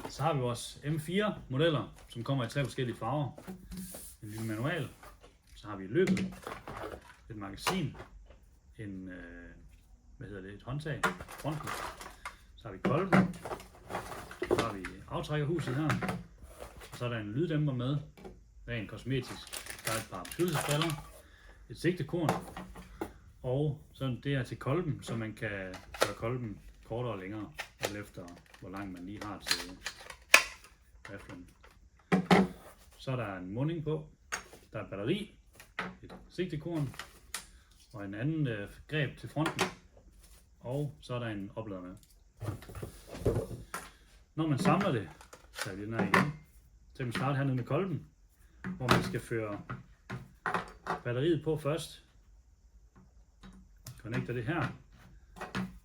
Så har vi vores M4 modeller, som kommer i 3 forskellige farver. En lille manual. Så har vi løbet, et magasin, et håndtag, fronten. Så har vi kolben. Så har vi aftrækkerhuset her. Og så er der en lyddæmper med, rent kosmetisk. Der er et par beskyttelsesbriller, et sigtekorn, og så det er til kolben, så man kan gøre kolben kortere og længere, alt efter hvor lang man lige har til riflen. Så er der en munding på, der er batteri, et sigtekorn og en anden greb til fronten, og så er der en oplader med. Når man samler det, så er vi den her igen. Så kan man starte hernede med kolben, hvor man skal føre batteriet på først. Connecter det her.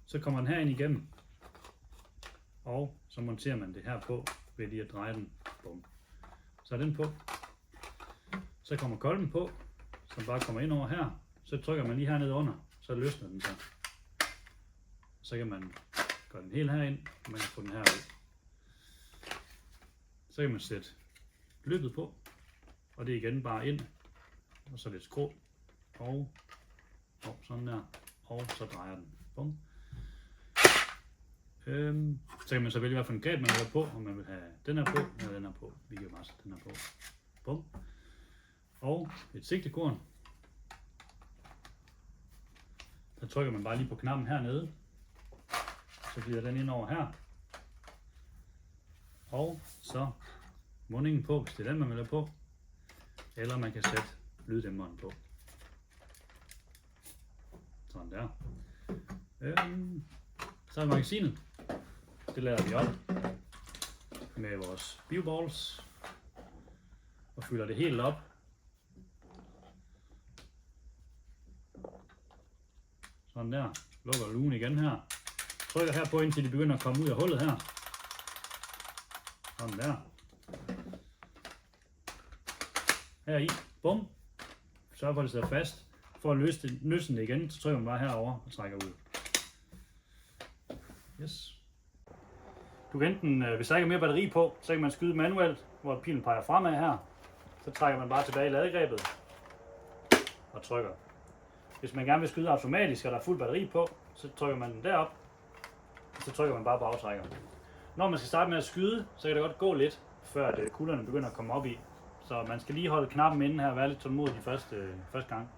Så kommer den her ind igennem. Og så monterer man det her på ved lige at dreje den. Bum. Så er den på. Så kommer kolben på, som bare kommer ind over her. Så trykker man lige hernede under, så løsner den sig. Så kan man gøre den helt herind, og man kan få den her ud. Så kan man sætte løbet på, og det er igen bare ind, og så lidt skrå, og sådan der, og så drejer den. Bum. Så kan man så vælge, hvad for en greb man vil have på, om man vil have den her på, eller den her på. Vi kan bare sætte den her på. Bum. Og et sigtekorn. Så trykker man bare lige på knappen hernede, så glider den ind over her. Og så mundingen på, hvis det er den, man vil have på. Eller man kan sætte lyddæmperen på. Sådan der. Så er magasinet. Det lader vi op med vores bioballs og fylder det helt op. Sådan der. Lukker lugen igen her. Trykker her på, indtil de begynder at komme ud af hullet her. Sådan der. Her i. Bum. Sørg for, at det sidder fast. For at løse den igen, så trykker man bare herover og trækker ud. Yes. Du kan enten, hvis der ikke er mere batteri på, så kan man skyde manuelt, hvor pilen peger fremad her. Så trækker man bare tilbage i ladegrebet og trykker. Hvis man gerne vil skyde automatisk, og der er fuld batteri på, så trykker man den derop, og så trykker man bare på aftrækker. Når man skal starte med at skyde, så kan det godt gå lidt, før kuglerne begynder at komme op i. Så man skal lige holde knappen inde her og være lidt tålmodig første gang.